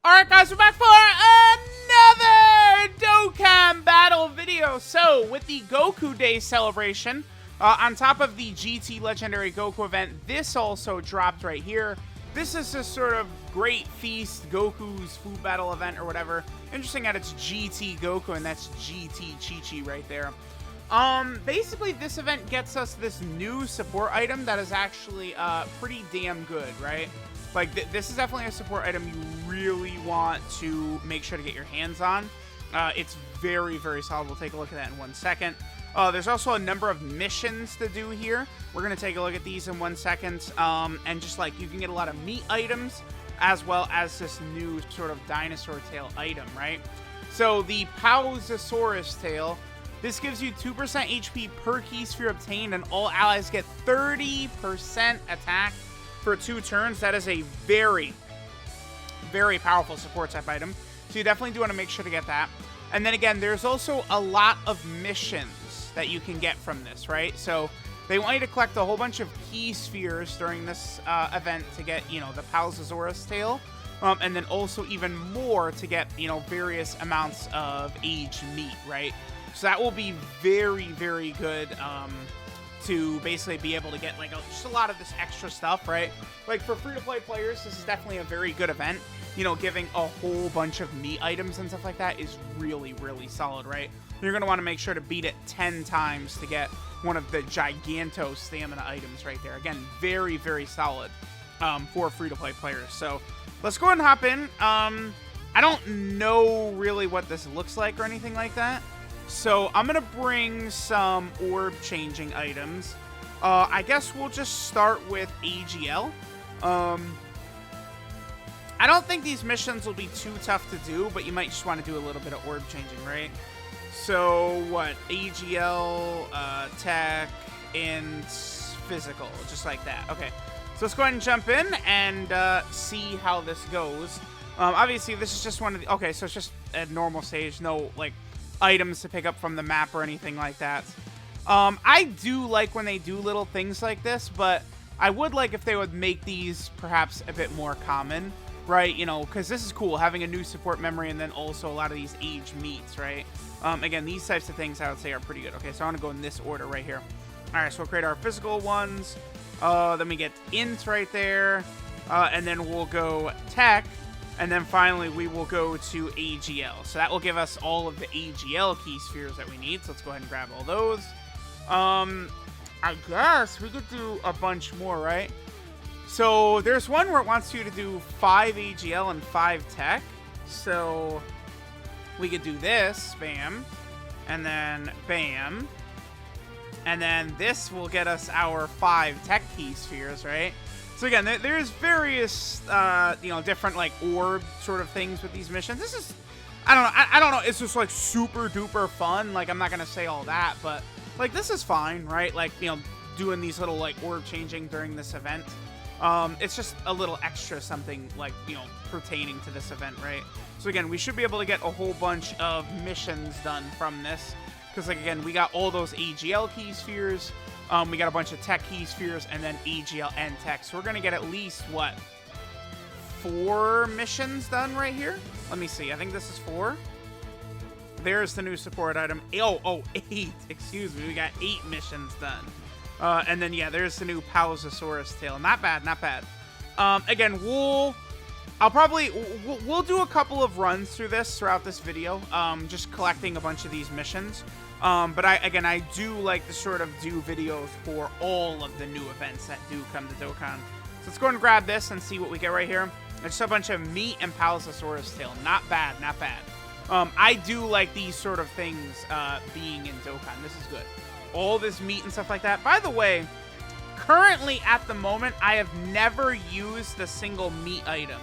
Alright guys, we're back for another Dokkan battle video. So, with the Goku Day celebration, on top of the GT Legendary Goku event, this also dropped right here. This is a sort of great feast, Goku's food battle event or whatever. Interesting that it's GT Goku and that's GT Chi-Chi right there. Basically this event gets us this new support item that is actually pretty damn good, right? Like, this is definitely a support item you really want to make sure to get your hands on. It's very, very solid. We'll take a look at that in 1 second. There's also a number of missions to do here. We're going to take a look at these in 1 second. And just like, you can get a lot of meat items as well as this new sort of dinosaur tail item, right? So, the PAOZUSAURUS tail. This gives you 2% HP per key sphere obtained, and all allies get 30% attack for 2 turns. That is a very, very powerful support type item. So you definitely do want to make sure to get that. And then again, there's also a lot of missions that you can get from this, right? So they want you to collect a whole bunch of key spheres during this event to get, you know, the PAOZUSAURUS tail. And then also even more to get, you know, various amounts of aged meat, right? So that will be very, very good to basically be able to get like just a lot of this extra stuff, right? Like for free-to-play players, this is definitely a very good event. You know, giving a whole bunch of meat items and stuff like that is really, really solid, right? You're going to want to make sure to beat it 10 times to get one of the Giganto stamina items right there. Again, very, very solid for free-to-play players. So let's go ahead and hop in. I don't know really what this looks like or anything like that. So I'm going to bring some Orb Changing items. I guess we'll just start with AGL. I don't think these missions will be too tough to do, but you might just want to do a little bit of Orb Changing, right? So what? AGL, Tech, and Physical, just like that. Okay, so let's go ahead and jump in and see how this goes. Obviously, this is just one of the... Okay, so it's just a normal stage, no, like, items to pick up from the map or anything like that. I do like when they do little things like this, but I would like if they would make these perhaps a bit more common, right? You know, because this is cool, having a new support memory and then also a lot of these aged meats, right? Again, these types of things I would say are pretty good. Okay, so I want to go in this order right here. All right, so we'll create our physical ones. Then we get int right there. And then we'll go tech. And then finally, we will go to AGL. So that will give us all of the AGL key spheres that we need. So let's go ahead and grab all those. I guess we could do a bunch more, right? So there's one where it wants you to do 5 AGL and 5 tech. So we could do this, bam. And then bam. And then this will get us our 5 tech key spheres, right? So again, there's various, you know, different like orb sort of things with these missions. This is, I don't know. It's just like super duper fun. Like I'm not gonna say all that, but like this is fine, right? Like, you know, doing these little like orb changing during this event. It's just a little extra something like, you know, pertaining to this event, right? So again, we should be able to get a whole bunch of missions done from this. Because like again, we got all those AGL key spheres. We got a bunch of tech key spheres and then AGL and tech. So we're going to get at least, what, 4 missions done right here? Let me see. I think this is 4. There's the new support item. Oh, 8. Excuse me. We got 8 missions done. And then, yeah, there's the new PAOZUSAURUS tail. Not bad, not bad. Again, we'll do a couple of runs through this throughout this video. Just collecting a bunch of these missions. But I do like to sort of do videos for all of the new events that do come to Dokkan. So let's go and grab this and see what we get right here. It's just a bunch of meat and PAOZUSAURUS tail. Not bad, not bad. I do like these sort of things being in Dokkan. This is good. All this meat and stuff like that. By the way, currently at the moment, I have never used a single meat item.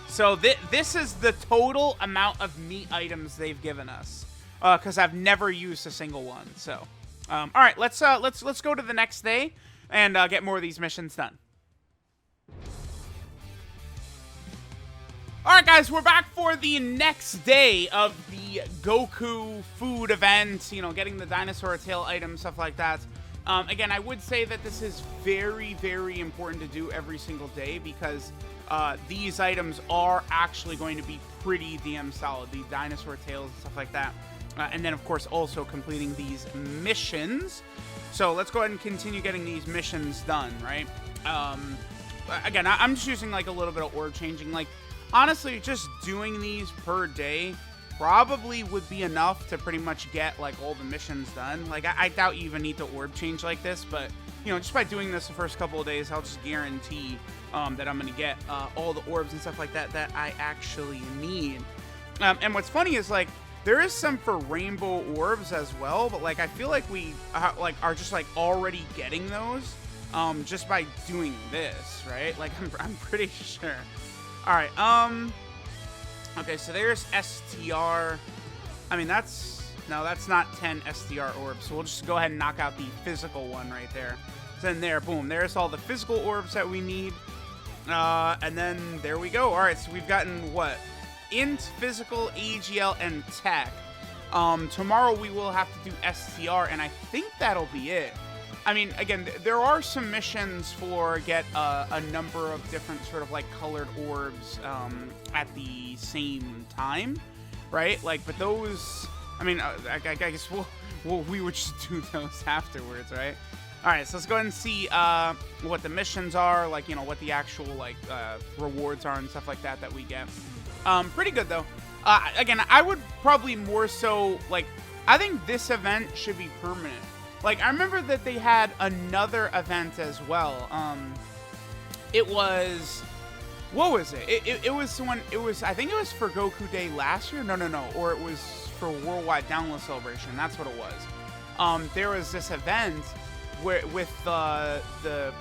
So this is the total amount of meat items they've given us. Because I've never used a single one. So, all right, let's go to the next day and get more of these missions done. All right, guys, we're back for the next day of the Goku food event. You know, getting the dinosaur tail items, stuff like that. Again, I would say that this is very, very important to do every single day because these items are actually going to be pretty damn solid. The dinosaur tails and stuff like that. And then, of course, also completing these missions. So let's go ahead and continue getting these missions done, right? Again, I'm just using like a little bit of orb changing. Like, honestly, just doing these per day probably would be enough to pretty much get like all the missions done. Like, I doubt you even need to orb change like this, but you know, just by doing this the first couple of days, I'll just guarantee that I'm gonna get all the orbs and stuff like that that I actually need. And what's funny is like there is some for rainbow orbs as well, but like I feel like we are just like already getting those just by doing this, right? Like I'm pretty sure. All right. Okay, so there's STR. I mean, that's not 10 STR orbs. So we'll just go ahead and knock out the physical one right there. So then there, boom, there's all the physical orbs that we need. And then there we go. All right, so we've gotten what? Int, physical, AGL, and tech. Tomorrow we will have to do STR, and I think that'll be it. I mean, again, there are some missions for get a number of different sort of like colored orbs at the same time, right? Like, but those, I mean, I guess we would just do those afterwards, right? All right, so let's go ahead and see what the missions are, like, you know, what the actual like rewards are and stuff like that that we get. Pretty good though. Again, I would probably more so like, I think this event should be permanent. Like, I remember that they had another event as well. It was, what was it? It was when, it was, I think it was for Goku Day last year. No. Or it was for Worldwide Download Celebration. That's what it was. There was this event where, with the,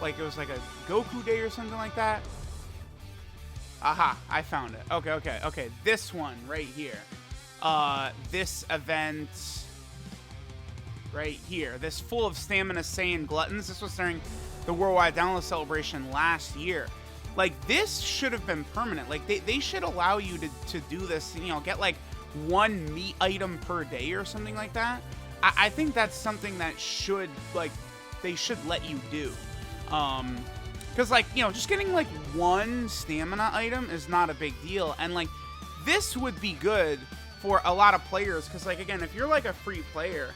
like, it was like a Goku Day or something like that. Aha, I found it. Okay. This one right here. This event right here. This full of stamina Saiyan gluttons. This was during the Worldwide Download Celebration last year. Like, this should have been permanent. Like, they should allow you to do this, you know, get like one meat item per day or something like that. I think that's something that should, like, they should let you do. Because, like, you know, just getting like one stamina item is not a big deal. And like, this would be good for a lot of players. Because, like, again, if you're like a free player,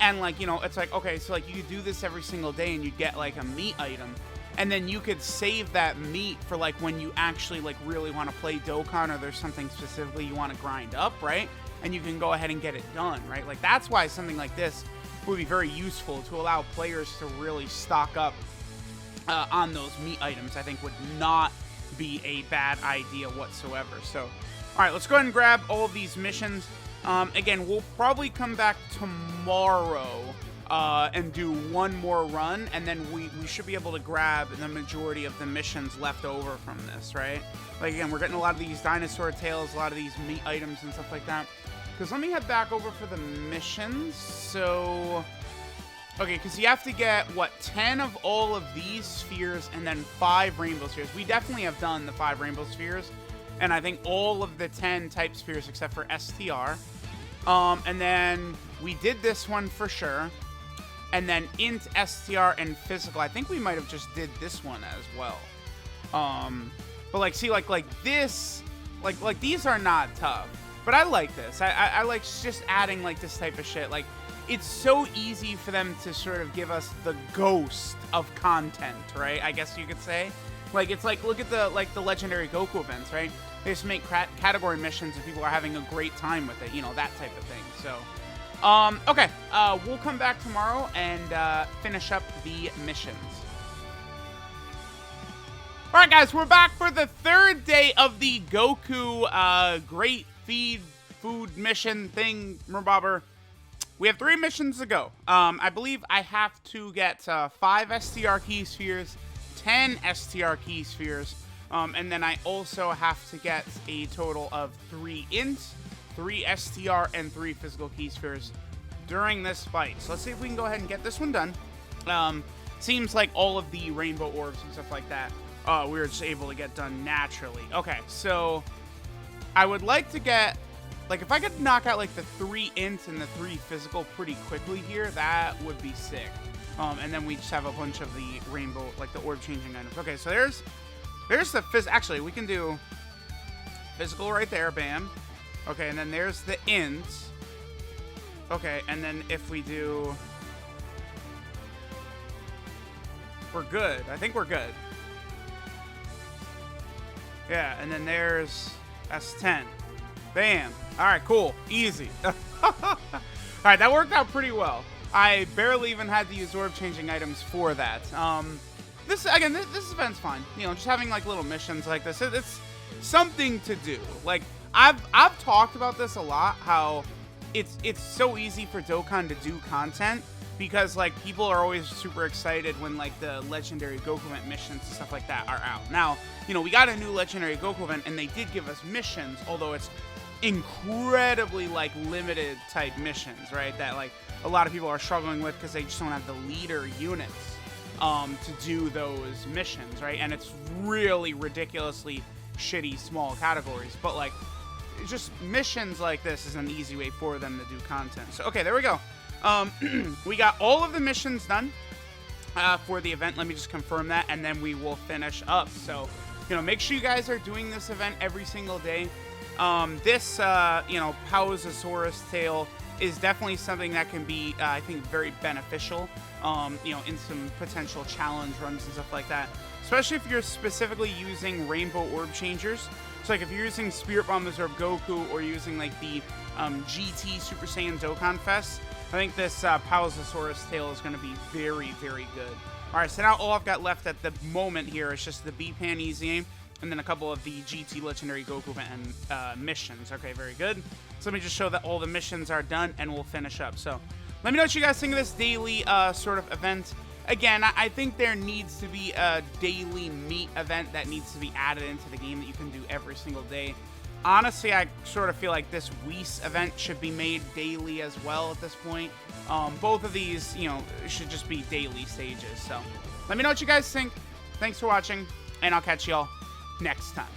and like, you know, it's like, okay, so like you could do this every single day and you'd get like a meat item, and then you could save that meat for like when you actually like really want to play Dokkan, or there's something specifically you want to grind up, right? And you can go ahead and get it done, right? Like, that's why something like this would be very useful to allow players to really stock up on those meat items. I think would not be a bad idea whatsoever. So, all right, let's go ahead and grab all of these missions. Again, we'll probably come back tomorrow and do one more run, and then we should be able to grab the majority of the missions left over from this, right? Like, again, we're getting a lot of these dinosaur tails, a lot of these meat items and stuff like that. Because let me head back over for the missions. So, okay, because you have to get, what, 10 of all of these spheres and then 5 rainbow spheres. We definitely have done the 5 rainbow spheres, and I think all of the 10 type spheres except for STR. And then we did this one for sure. And then int, STR, and physical. I think we might have just did this one as well. But like, see, like this, like these are not tough. But I like this. I like just adding like this type of shit. Like, it's so easy for them to sort of give us the ghost of content, right? I guess you could say. Like, it's like, look at the legendary Goku events, right? They just make category missions and people are having a great time with it, you know, that type of thing. So, okay, we'll come back tomorrow and finish up the missions. All right, guys, we're back for the 3rd day of the Goku Great Feed Food Mission thing, Merbobber. We have 3 missions to go. I believe I have to get 5 STR key spheres, 10 STR key spheres, and then I also have to get a total of 3 int, 3 STR, and 3 physical key spheres during this fight. So let's see if we can go ahead and get this one done. Seems like all of the rainbow orbs and stuff like that, we were just able to get done naturally. Okay, so I would like to get, like, if I could knock out like the 3 int and the 3 physical pretty quickly here, that would be sick. And then we just have a bunch of the rainbow, like the orb changing items. Okay, so there's There's the actually, we can do physical right there, bam. Okay, and then there's the int. Okay, and then if we do... We're good. I think we're good. Yeah, and then there's S10. Bam. All right, cool. Easy. All right, that worked out pretty well. I barely even had to use orb changing items for that. This event's fine. You know, just having like little missions like this, it's something to do. Like I've talked about this a lot, how it's so easy for Dokkan to do content because like people are always super excited when like the legendary Goku event missions and stuff like that are out. Now, you know, we got a new legendary Goku event and they did give us missions, although it's incredibly like limited type missions, right? That like a lot of people are struggling with because they just don't have the leader units to do those missions, right? And it's really ridiculously shitty small categories, but like just missions like this is an easy way for them to do content. So okay, there we go. We got all of the missions done for the event. Let me just confirm that, and then we will finish up. So, you know, make sure you guys are doing this event every single day. This, you know, PAOZUSAURUS tail is definitely something that can be, I think, very beneficial, you know, in some potential challenge runs and stuff like that. Especially if you're specifically using Rainbow Orb Changers. So, like, if you're using Spirit Bomb Absorb Goku or using, like, the GT Super Saiyan Dokkan Fest, I think this PAOZUSAURUS tail is going to be very, very good. All right, so now all I've got left at the moment here is just the B-Pan Easy Aim, and then a couple of the GT Legendary Goku event and missions. Okay, very good. So let me just show that all the missions are done, and we'll finish up. So let me know what you guys think of this daily sort of event. Again, I think there needs to be a daily meat event that needs to be added into the game that you can do every single day. Honestly, I sort of feel like this Whis event should be made daily as well at this point. Both of these, you know, should just be daily stages. So let me know what you guys think. Thanks for watching, and I'll catch y'all next time.